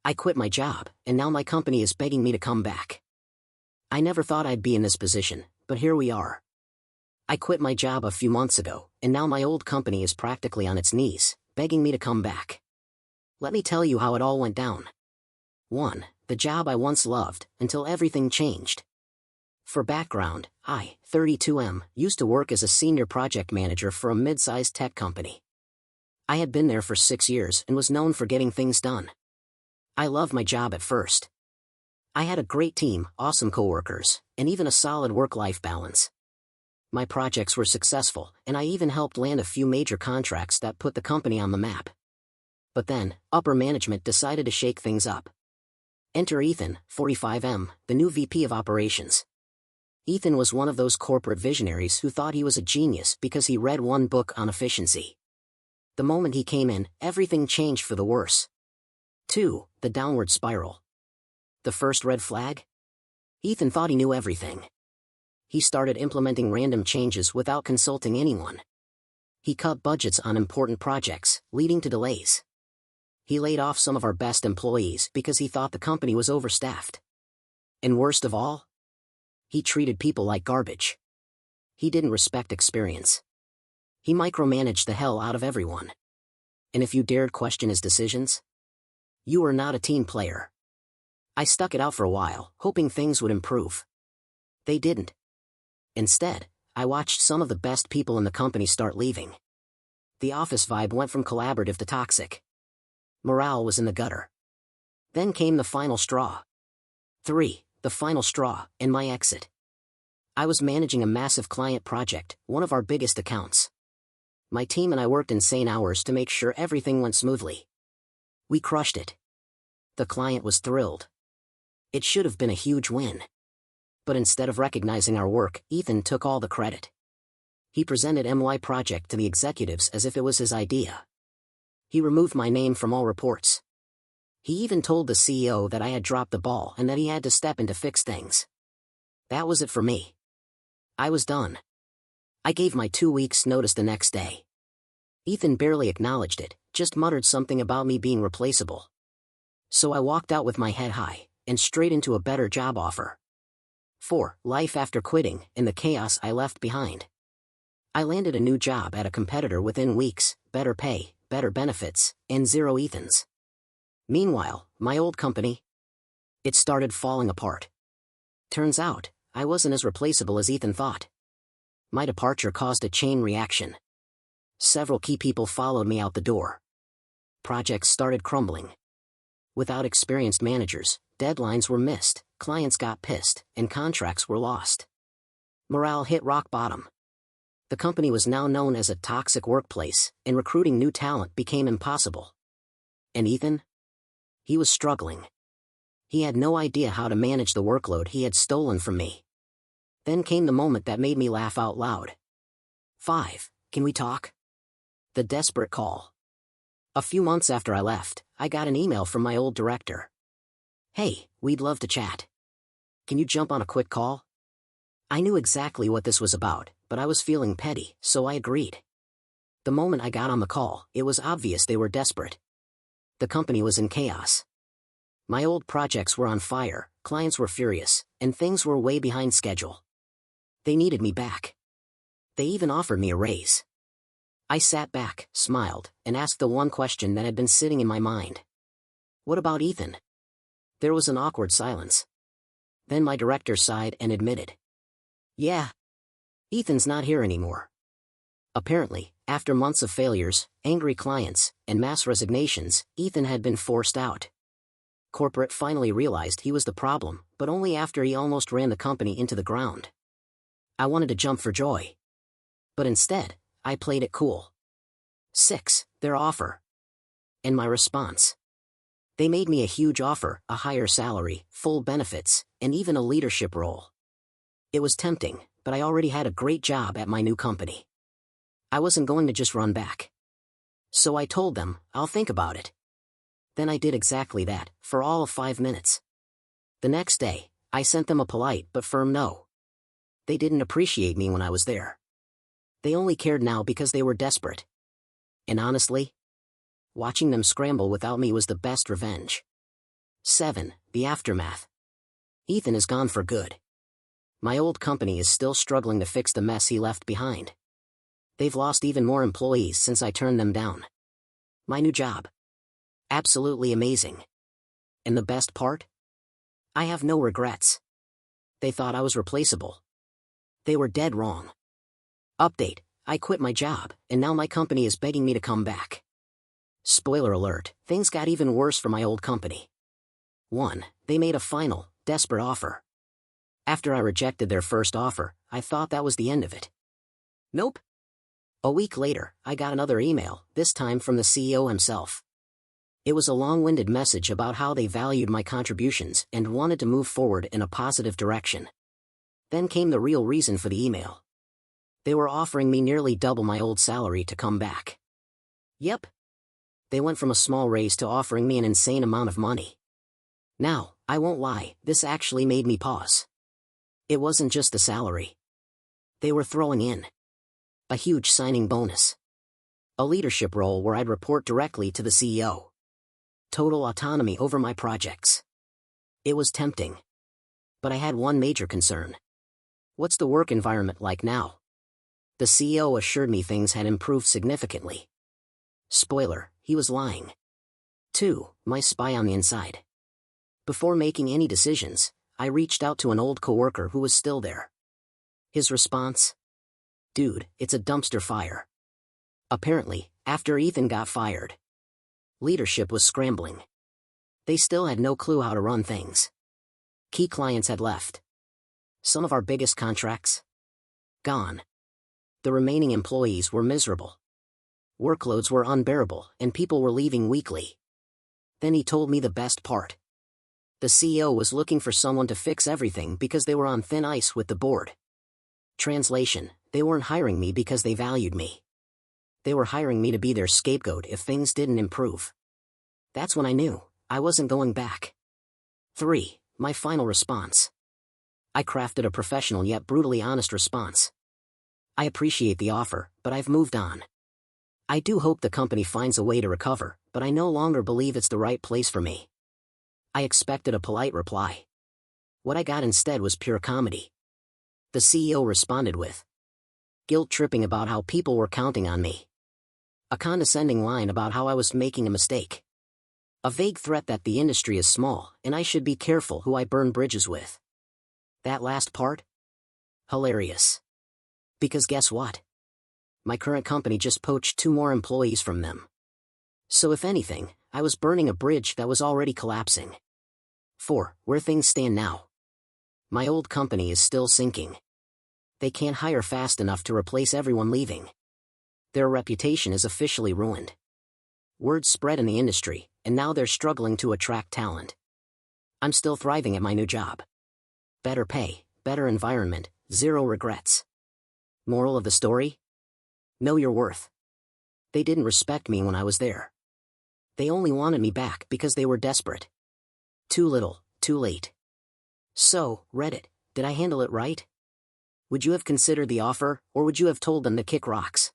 I quit my job, and now my company is begging me to come back. I never thought I'd be in this position, but here we are. I quit my job a few months ago, and now my old company is practically on its knees, begging me to come back. Let me tell you how it all went down. 1. The job I once loved, until everything changed. For background, I, 32M, used to work as a senior project manager for a mid-sized tech company. I had been there for 6 years and was known for getting things done. I loved my job at first. I had a great team, awesome coworkers, and even a solid work-life balance. My projects were successful, and I even helped land a few major contracts that put the company on the map. But then, upper management decided to shake things up. Enter Ethan, 45M, the new VP of Operations. Ethan was one of those corporate visionaries who thought he was a genius because he read one book on efficiency. The moment he came in, everything changed for the worse. 2. The downward spiral. The first red flag? Ethan thought he knew everything. He started implementing random changes without consulting anyone. He cut budgets on important projects, leading to delays. He laid off some of our best employees because he thought the company was overstaffed. And worst of all, he treated people like garbage. He didn't respect experience. He micromanaged the hell out of everyone. And if you dared question his decisions, you were not a team player. I stuck it out for a while, hoping things would improve. They didn't. Instead, I watched some of the best people in the company start leaving. The office vibe went from collaborative to toxic. Morale was in the gutter. Then came the final straw. 3. The final straw, and my exit. I was managing a massive client project, one of our biggest accounts. My team and I worked insane hours to make sure everything went smoothly. We crushed it. The client was thrilled. It should have been a huge win. But instead of recognizing our work, Ethan took all the credit. He presented my project to the executives as if it was his idea. He removed my name from all reports. He even told the CEO that I had dropped the ball and that he had to step in to fix things. That was it for me. I was done. I gave my 2 weeks' notice the next day. Ethan barely acknowledged it, just muttered something about me being replaceable. So I walked out with my head high, and straight into a better job offer. 4. Life after quitting, and the chaos I left behind. I landed a new job at a competitor within weeks, better pay, better benefits, and zero Ethans. Meanwhile, my old company, it started falling apart. Turns out, I wasn't as replaceable as Ethan thought. My departure caused a chain reaction. Several key people followed me out the door. Projects started crumbling. Without experienced managers, deadlines were missed, clients got pissed, and contracts were lost. Morale hit rock bottom. The company was now known as a toxic workplace, and recruiting new talent became impossible. And Ethan? He was struggling. He had no idea how to manage the workload he had stolen from me. Then came the moment that made me laugh out loud. 5. Can we talk? The desperate call. A few months after I left, I got an email from my old director. Hey, we'd love to chat. Can you jump on a quick call? I knew exactly what this was about, but I was feeling petty, so I agreed. The moment I got on the call, it was obvious they were desperate. The company was in chaos. My old projects were on fire, clients were furious, and things were way behind schedule. They needed me back. They even offered me a raise. I sat back, smiled, and asked the one question that had been sitting in my mind. What about Ethan? There was an awkward silence. Then my director sighed and admitted. Yeah. Ethan's not here anymore. Apparently, after months of failures, angry clients, and mass resignations, Ethan had been forced out. Corporate finally realized he was the problem, but only after he almost ran the company into the ground. I wanted to jump for joy. But instead, I played it cool. 6. Their offer. And my response. They made me a huge offer, a higher salary, full benefits, and even a leadership role. It was tempting, but I already had a great job at my new company. I wasn't going to just run back. So I told them, I'll think about it. Then I did exactly that, for all of 5 minutes. The next day, I sent them a polite but firm no. They didn't appreciate me when I was there. They only cared now because they were desperate. And honestly, watching them scramble without me was the best revenge. 7. The aftermath. Ethan is gone for good. My old company is still struggling to fix the mess he left behind. They've lost even more employees since I turned them down. My new job. Absolutely amazing. And the best part? I have no regrets. They thought I was replaceable. They were dead wrong. Update: I quit my job, and now my company is begging me to come back. Spoiler alert, things got even worse for my old company. 1. They made a final, desperate offer. After I rejected their first offer, I thought that was the end of it. Nope. A week later, I got another email, this time from the CEO himself. It was a long-winded message about how they valued my contributions and wanted to move forward in a positive direction. Then came the real reason for the email. They were offering me nearly double my old salary to come back. Yep. They went from a small raise to offering me an insane amount of money. Now, I won't lie, this actually made me pause. It wasn't just the salary. They were throwing in a huge signing bonus. A leadership role where I'd report directly to the CEO. Total autonomy over my projects. It was tempting. But I had one major concern. What's the work environment like now? The CEO assured me things had improved significantly. Spoiler, he was lying. 2. My spy on the inside. Before making any decisions, I reached out to an old coworker who was still there. His response? Dude, it's a dumpster fire. Apparently, after Ethan got fired, leadership was scrambling. They still had no clue how to run things. Key clients had left. Some of our biggest contracts? Gone. The remaining employees were miserable. Workloads were unbearable, and people were leaving weekly. Then he told me the best part. The CEO was looking for someone to fix everything because they were on thin ice with the board. Translation: they weren't hiring me because they valued me. They were hiring me to be their scapegoat if things didn't improve. That's when I knew I wasn't going back. 3. My final response. I crafted a professional yet brutally honest response. I appreciate the offer, but I've moved on. I do hope the company finds a way to recover, but I no longer believe it's the right place for me. I expected a polite reply. What I got instead was pure comedy. The CEO responded with guilt-tripping about how people were counting on me. A condescending line about how I was making a mistake. A vague threat that the industry is small and I should be careful who I burn bridges with. That last part? Hilarious. Because guess what? My current company just poached 2 more employees from them. So if anything, I was burning a bridge that was already collapsing. 4. Where things stand now. My old company is still sinking. They can't hire fast enough to replace everyone leaving. Their reputation is officially ruined. Word spread in the industry, and now they're struggling to attract talent. I'm still thriving at my new job. Better pay, better environment, 0 regrets. Moral of the story? Know your worth. They didn't respect me when I was there. They only wanted me back because they were desperate. Too little, too late. So, Reddit, did I handle it right? Would you have considered the offer, or would you have told them to kick rocks?